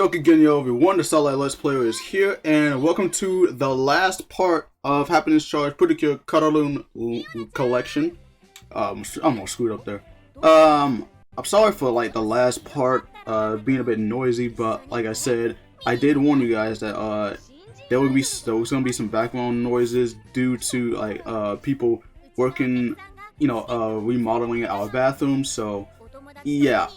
Doki Genyo everyone, the Starlight Let's Player is here, and welcome to the last part of Happiness Charge Pretty Cure Kawarun collection. I'm all screwed up there. I'm sorry for like the last part being a bit noisy, but like I said, I did warn you guys that there was gonna be some background noises due to like people working, remodeling our bathroom. So yeah,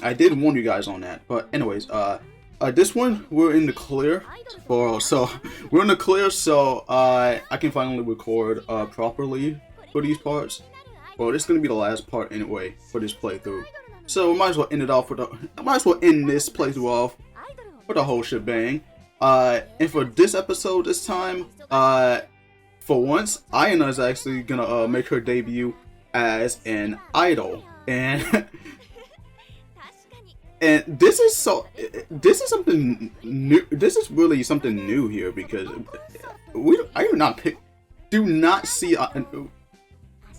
I did warn you guys on that. But anyways, this one we're in the clear so we're in the clear, so I can finally record properly for these parts. Well, this is gonna be the last part anyway for this playthrough, so we might as well end it off with end this playthrough off with a whole shebang. And for this episode, this time, for once, Iona is actually gonna make her debut as an idol, and and this is something new. This is really something new here, because I do not see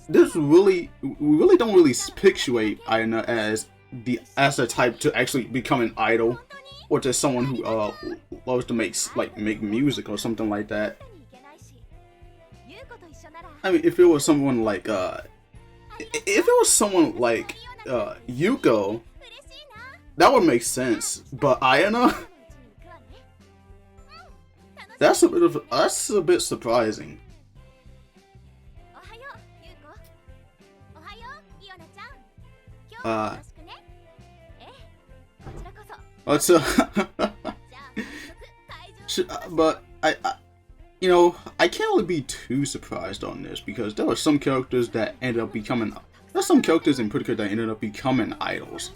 this really. We really don't really picture Iona as the type to actually become an idol, or just someone who loves to make music or something like that. I mean, if it was someone like Yuko, that would make sense. But Iona, that's a bit surprising. But I can't really be too surprised on this, because there were some characters that ended up becoming. There's some characters in particular that ended up becoming idols.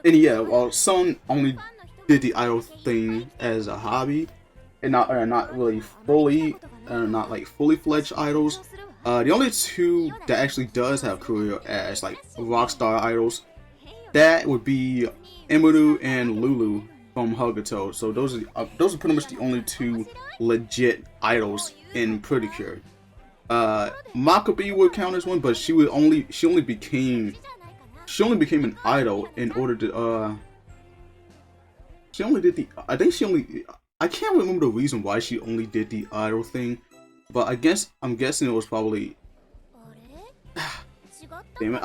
And yeah, well, some only did the idol thing as a hobby, and not really fully, not like fully fledged idols. The only two that actually does have career as like rock star idols, that would be Emeru and Lulu from Haruto. So those are pretty much the only two legit idols in Pretty Cure. Makabe would count as one, but she only became an idol in order to I can't remember the reason why she only did the idol thing, but I'm guessing it was probably damn it.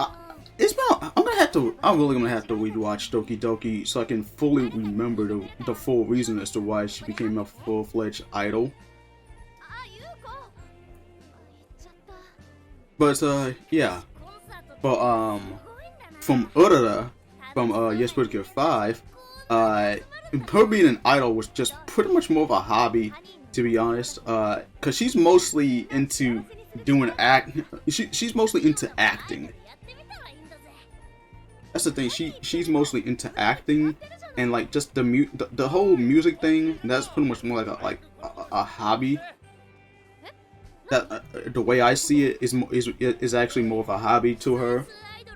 I'm really gonna have to rewatch Doki Doki so I can fully remember the full reason as to why she became a full-fledged idol. But yeah. But from Urara, from Yes Pretty Cure 5, her being an idol was just pretty much more of a hobby, to be honest. Cause she's mostly into she's mostly into acting. That's the thing. She's mostly into acting, and like just the whole music thing. That's pretty much more like a hobby. That the way I see it is actually more of a hobby to her,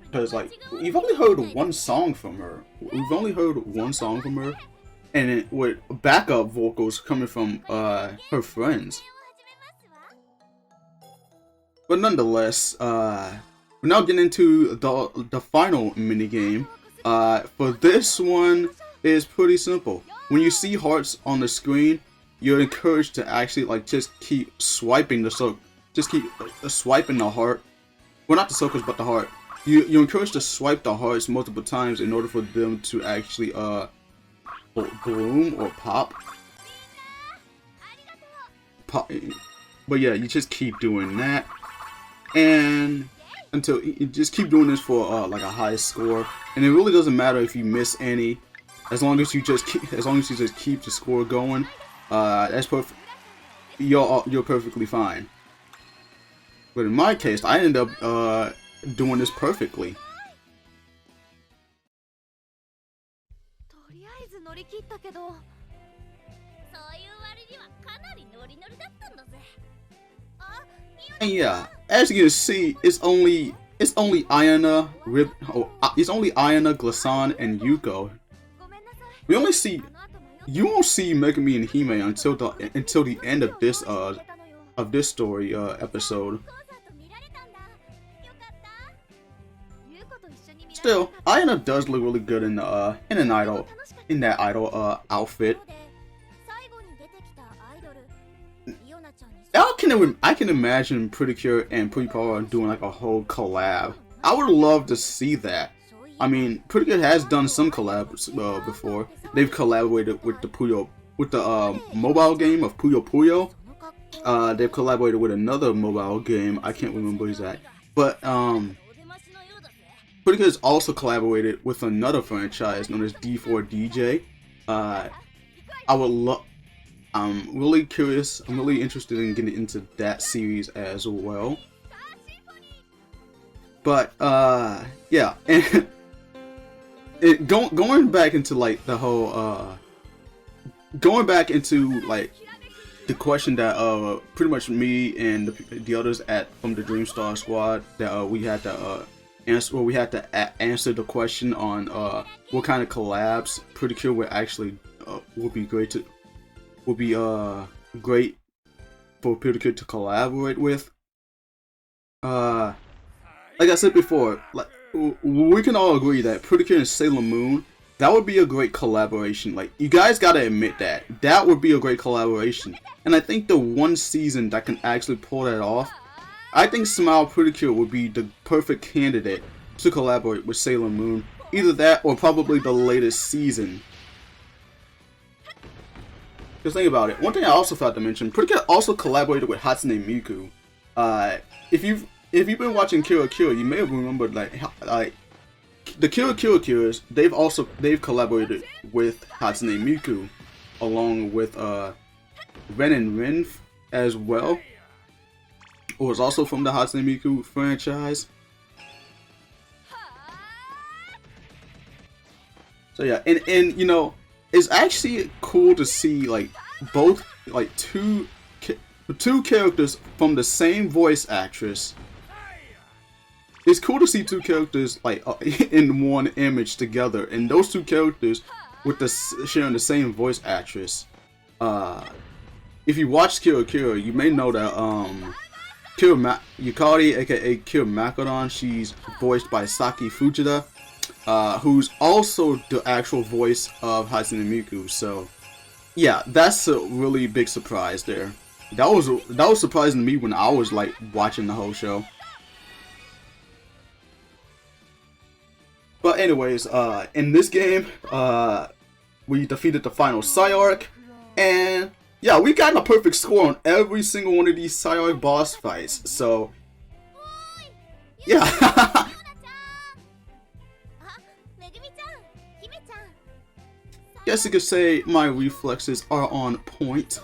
because like we've only heard one song from her. And it, with backup vocals coming from her friends. But nonetheless, we're now getting into the final minigame. For this one, it's pretty simple. When you see hearts on the screen, you're encouraged to actually just keep swiping the swiping the heart. Well, not the circles, but the heart. You're encouraged to swipe the hearts multiple times in order for them to actually bloom or pop. But yeah, you just keep doing that, and until you just keep doing this for like a high score, and it really doesn't matter if you miss any, as long as you just keep the score going. That's perfect. You're perfectly fine. But in my case, I ended up doing this perfectly. And yeah, as you can see, it's only Iona, Glissan, and Yuko. You won't see Megumi and Hime until the end of this story still, Iona does look really good in that idol outfit. I can imagine Pretty Cure and Pretty Power doing like a whole collab. I would love to see that. I mean, Pretty Cure has done some collabs before. They've collaborated with the mobile game of Puyo Puyo. They've collaborated with another mobile game. I can't remember exactly. But Pretty Cure has also collaborated with another franchise known as D4DJ. I'm really curious. I'm really interested in getting into that series as well. But yeah, and going back into like the whole going back into like the question that pretty much me and the others from the Dreamstar Squad that we had to answer. Well, we had to answer the question on what kind of collabs Pretty Cure would actually would be great for Pretty Cure to collaborate with. Like I said before, like we can all agree that Pretty Cure and Sailor Moon, that would be a great collaboration. Like, you guys gotta admit that would be a great collaboration. And I think the one season that can actually pull that off, I think Smile Pretty Cure would be the perfect candidate to collaborate with Sailor Moon. Either that or probably the latest season. Just think about it. One thing I also forgot to mention, Pretty Cure also collaborated with Hatsune Miku. If you've been watching Kira Kira, you may have remembered like the Kira Kira, they've collaborated with Hatsune Miku, along with Ren and Rin as well, who is also from the Hatsune Miku franchise. So yeah, and you know, it's actually cool to see like both like two characters from the same voice actress. It's cool to see two characters like in one image together, and those two characters sharing the same voice actress. If you watch Kira Kira, you may know that Yukari, aka Kira Makodon, she's voiced by Saki Fujita, who's also the actual voice of Hatsune Miku. So yeah, that's a really big surprise there. That was surprising to me when I was like watching the whole show. But anyways, in this game, we defeated the final Psyarch, and yeah, we got a perfect score on every single one of these Psyarch boss fights. So yeah. Guess you could say my reflexes are on point.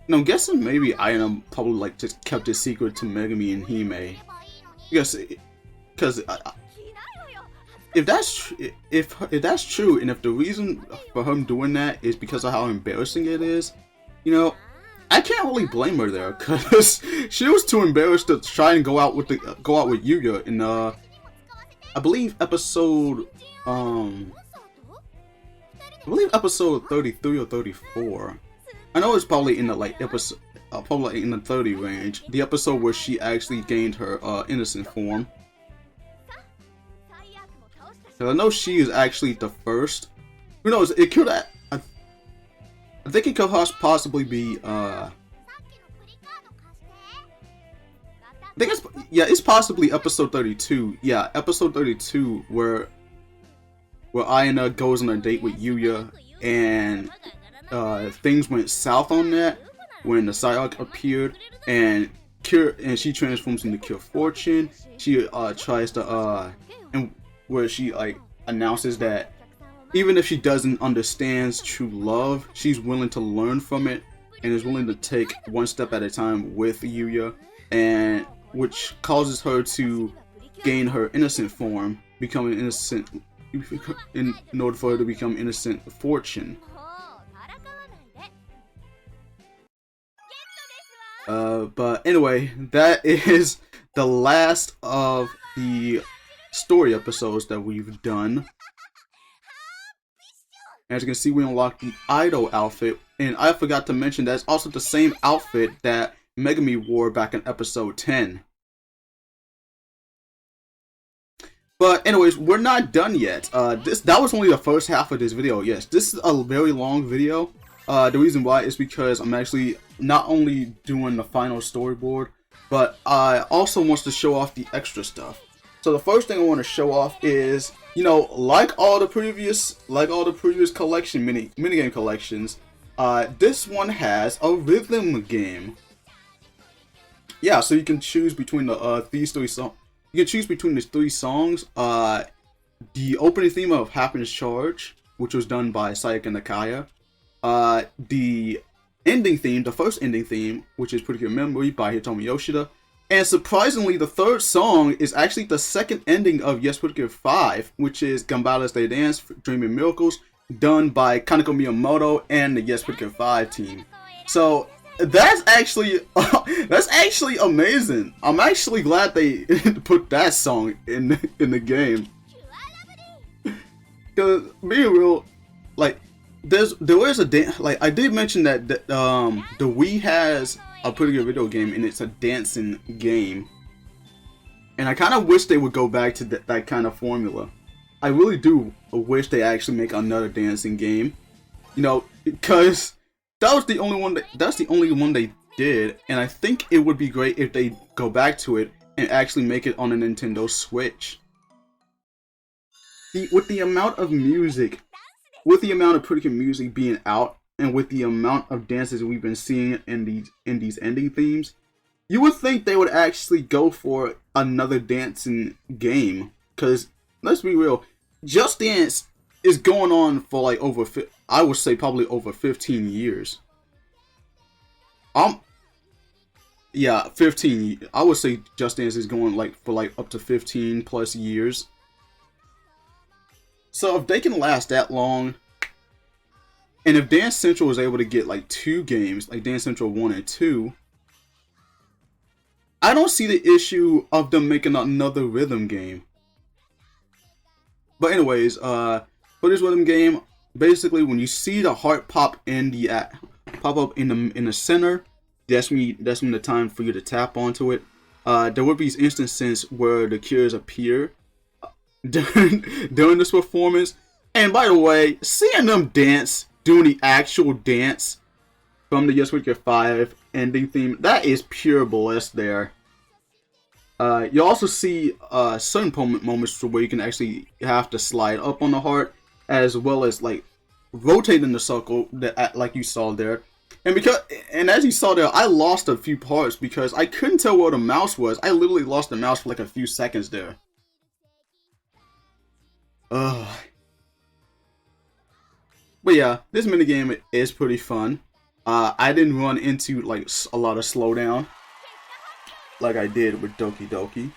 And I'm guessing maybe Iona probably like just kept it secret to Megami and Hime. Because if that's true, and if the reason for him doing that is because of how embarrassing it is, you know, I can't really blame her there, because she was too embarrassed to try and go out with Yuya in I believe episode 33 or 34. I know it's probably in the like episode, probably in the 30 range. The episode where she actually gained her innocent form. So I know she is actually the first. Who knows? It could. I think it could possibly be. I think it's possibly episode 32. Yeah, episode 32 where Iona goes on a date with Yuya, and things went south on that when the Psyarch appeared, and she transforms into Cure Fortune. She tries to and where she like announces that even if she doesn't understand true love, she's willing to learn from it and is willing to take one step at a time with Yuya, and which causes her to gain her innocent form, becoming innocent in order for her to become innocent Fortune. But anyway, that is the last of the story episodes that we've done. As you can see, we unlocked the idol outfit, and I forgot to mention that's also the same outfit that Megami wore back in episode 10. But anyways, we're not done yet. That was only the first half of this video. Yes, this is a very long video. The reason why is because I'm actually not only doing the final storyboard, but I also want to show off the extra stuff. So the first thing I want to show off is, you know, like all the previous collection minigame collections, this one has a rhythm game. Yeah, so you can choose between these three songs. You can choose between these three songs. The opening theme of Happiness Charge, which was done by Sayaka Nakaya. The ending theme, the first ending theme, which is Pretty Good Memory by Hitomi Yoshida. And surprisingly, the third song is actually the second ending of Yes Pretty Good 5, which is Gambara's Day Dance, Dreaming Miracles, done by Kaneko Miyamoto and the Yes Pretty Good 5 team. So that's actually amazing. I'm actually glad they put that song in the game. Cause being real, like there is a dance. Like I did mention that the Wii has a pretty good video game and it's a dancing game. And I kind of wish they would go back to that kind of formula. I really do wish they actually make another dancing game. You know, because that was the only one that's the only one they did, and I think it would be great if they go back to it and actually make it on a Nintendo Switch. With the amount of music, with the amount of pretty good music being out, and with the amount of dances we've been seeing in these ending themes, you would think they would actually go for another dancing game. Cause let's be real, Just Dance is going on for like I would say probably over 15 years. Yeah, 15. I would say Just Dance is going for up to 15 plus years. So if they can last that long, and if Dance Central was able to get like 2 games, like Dance Central 1 and 2, I don't see the issue of them making another rhythm game. But anyways, for this rhythm game, basically when you see the heart pop up in the center, that's when the time for you to tap onto it. There will be instances where the cures appear during this performance. And by the way, seeing them doing the actual dance from the Yes We Get 5 ending theme, that is pure bliss there. You also see certain moments where you can actually have to slide up on the heart, as well as like rotate in the circle like you saw there. And as you saw there, I lost a few parts because I couldn't tell where the mouse was. I literally lost the mouse for like a few seconds there. Ugh. But yeah, this minigame is pretty fun. I didn't run into like a lot of slowdown like I did with Doki Doki.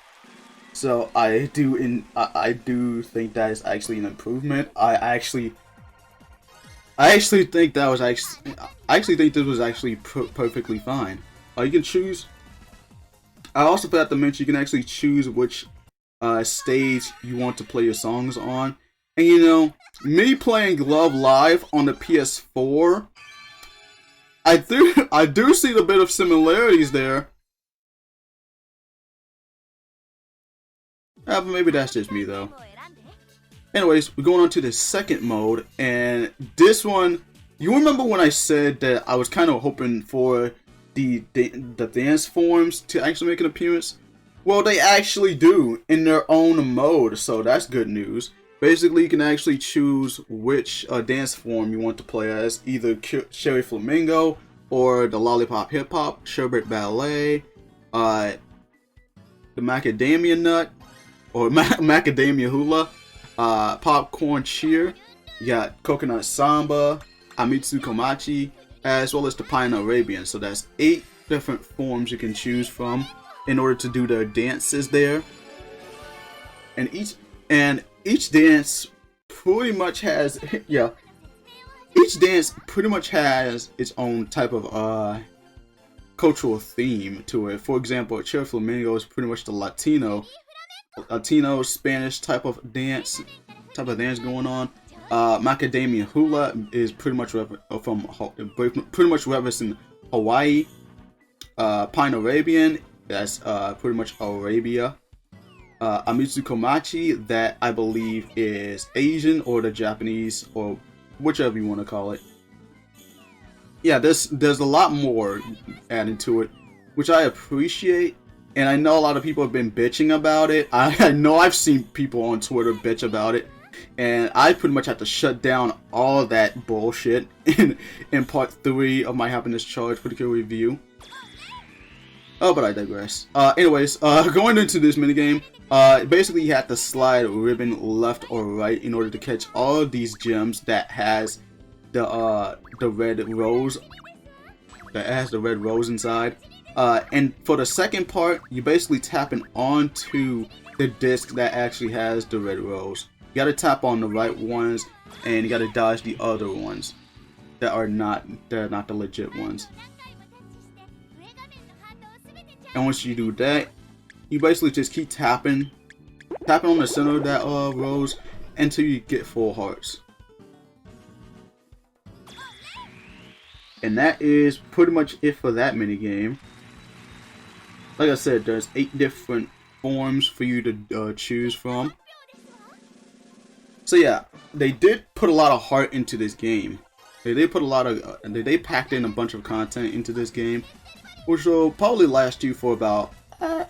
So I do think that is actually an improvement. I actually think this was actually perfectly fine. You can choose. I also forgot to mention you can actually choose which stage you want to play your songs on. And you know, me playing Love Live on the PS4, I do see a bit of similarities there. But maybe that's just me though. Anyways, we're going on to the second mode, and this one, you remember when I said that I was kind of hoping for the dance forms to actually make an appearance? Well, they actually do in their own mode, so that's good news. Basically, you can actually choose which dance form you want to play as, either Cherry Flamingo or the Lollipop Hip Hop, Sherbet Ballet, the Macadamia Nut, or Macadamia Hula, Popcorn Cheer, you got Coconut Samba, Amitsu Komachi, as well as the Pine Arabian. So that's 8 different forms you can choose from in order to do their dances there. And each dance pretty much has each dance pretty much has its own type of cultural theme to it. For example, Cherry Flamingo is pretty much the Latino Spanish type of dance going on. Macadamia Hula is pretty much pretty much referencing Hawaii. Pine Arabian, that's pretty much Arabia. Amitsu Komachi, that I believe is Asian or the Japanese or whichever you want to call it. Yeah, there's a lot more added to it, which I appreciate, and I know a lot of people have been bitching about it. I know I've seen people on Twitter bitch about it, and I pretty much have to shut down all that bullshit in part 3 of my Happiness Charge particular review. Oh, but I digress. Anyways, going into this minigame, basically you have to slide ribbon left or right in order to catch all of these gems that has the red rose. That has the red rose inside. And for the second part, you're basically tapping onto the disc that actually has the red rose. You gotta tap on the right ones, and you gotta dodge the other ones that are not the legit ones. And once you do that, you basically just keep tapping on the center of that rose until you get full hearts. And that is pretty much it for that minigame. Like I said, there's 8 different forms for you to choose from. So yeah, they did put a lot of heart into this game. They did put a lot of, they packed in a bunch of content into this game, which will probably last you for about, I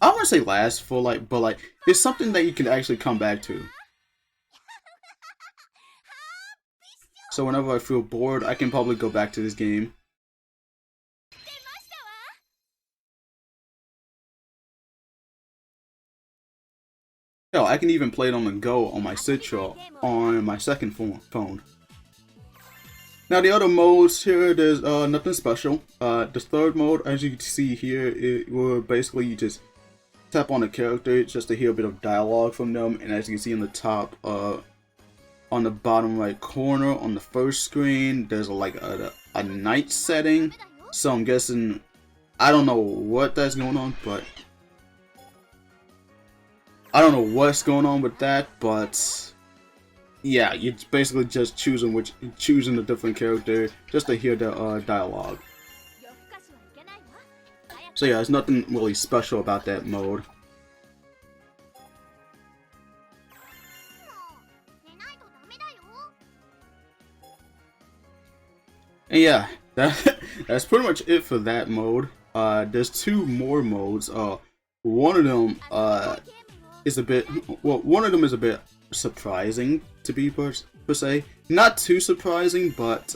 don't want to say last for like, but like, it's something that you can actually come back to. So whenever I feel bored, I can probably go back to this game. Hell, I can even play it on the go on my Citra on my second phone. Now the other modes here, there's nothing special. The third mode, as you can see here, it will basically you just tap on the character just to hear a bit of dialogue from them, and as you can see in the top, on the bottom right corner on the first screen, there's like a night setting. So I'm guessing, I don't know what that's going on, but I don't know what's going on with that, but yeah, you're basically just choosing a different character just to hear the dialogue. So yeah, there's nothing really special about that mode. And yeah, that's pretty much it for that mode. There's 2 more modes. One of them is a bit surprising to be per se. Not too surprising, but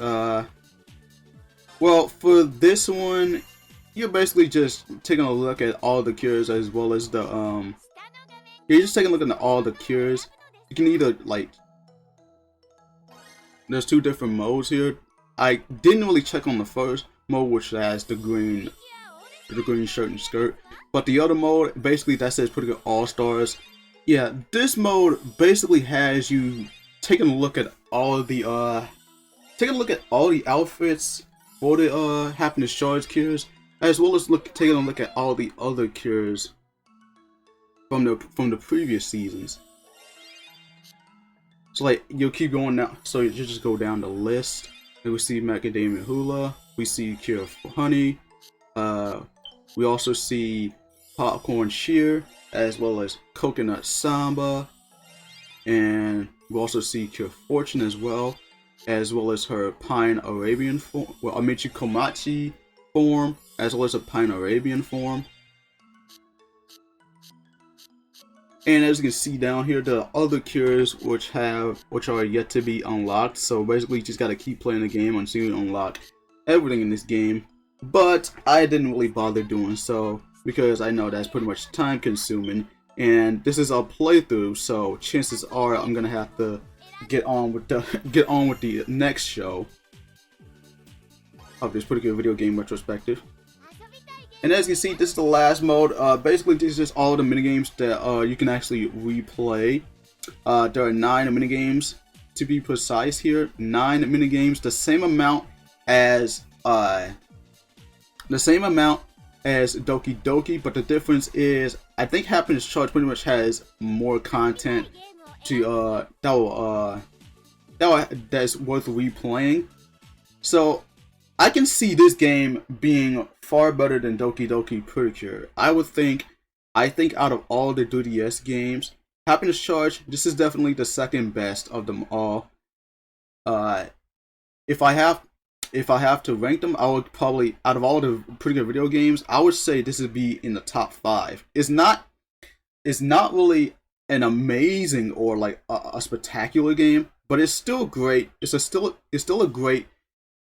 well, for this one, you're basically just taking a look at all the cures as well as the you're just taking a look at all the cures. You can either like, there's 2 different modes here. I didn't really check on the first mode, which has the green shirt and skirt, but the other mode basically that says pretty good all stars. Yeah, this mode basically has you taking a look at all of the outfits for the Happiness Charge cures, as well as taking a look at all the other cures from the previous seasons. So like you'll keep going down, so you just go down the list. And we see Macadamia Hula, we see Cure for Honey, we also see Popcorn Sheer, as well as Coconut Samba, and we also see Cure Fortune as well as her Pine Arabian form, well, Amichi Komachi form, as well as a Pine Arabian form. And as you can see down here, the other cures which are yet to be unlocked. So basically, you just gotta keep playing the game until you unlock everything in this game. But I didn't really bother doing so because I know that's pretty much time consuming, and this is a playthrough. So chances are I'm gonna have to get on with the next show of this particular video game retrospective. And as you can see, this is the last mode. Basically, this is just all the minigames that you can actually replay. There are 9 minigames to be precise here. 9 minigames, the same amount as Doki Doki, but the difference is I think Happiness Charge pretty much has more content to that will that's worth replaying. So I can see this game being far better than Doki Doki Precure. I think out of all the 3DS games, Happiness Charge, this is definitely the second best of them all. If I have to rank them, I would probably, out of all the pretty good video games, I would say this would be in the top 5. It's not really an amazing or like a spectacular game, but it's still great. It's still a great,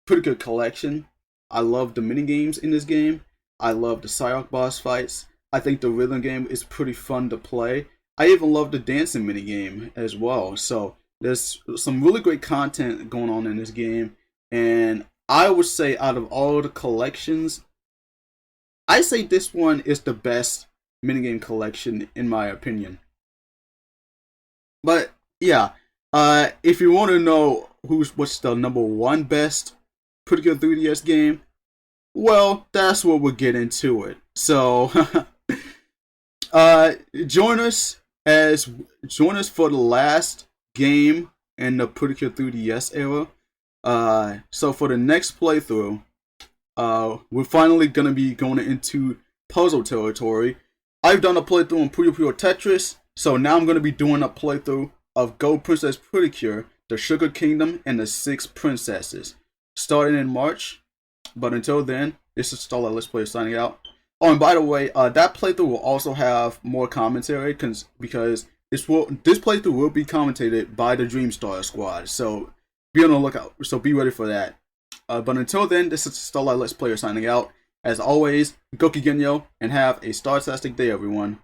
pretty good collection. I love the mini games in this game. I love the Psylocke boss fights. I think the rhythm game is pretty fun to play. I even love the dancing mini game as well. So there's some really great content going on in this game, and I would say out of all the collections, I say this one is the best minigame collection in my opinion. But yeah, if you want to know what's the number 1 best pretty good 3DS game, well, that's what we'll get into it. So join us for the last game in the pretty good 3DS era. So for the next playthrough, we're finally gonna be going into puzzle territory. I've done a playthrough on Puyo Puyo Tetris, so now I'm gonna be doing a playthrough of Go Princess Pretty Cure, the Sugar Kingdom, and the 6 Princesses, starting in March. But until then, this is Starlight Let's Play signing out. Oh, and by the way, that playthrough will also have more commentary because this playthrough will be commentated by the Dreamstar Squad. So be on the lookout. So be ready for that. But until then, this is Starlight Let's Player signing out. As always, Goki Genyo, and have a star-tastic day, everyone.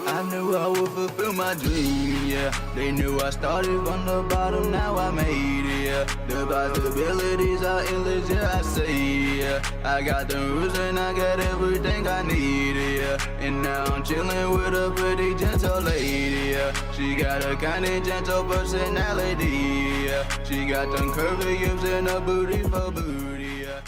I knew I would fulfill my dream, yeah. They knew I started from the bottom, now I made it, yeah. The possibilities are endless, yeah, I say, yeah. I got the roots and I got everything I need, yeah. And now I'm chilling with a pretty gentle lady, yeah. She got a kinda gentle personality, yeah. She got them curvy hips and a booty for booty, yeah.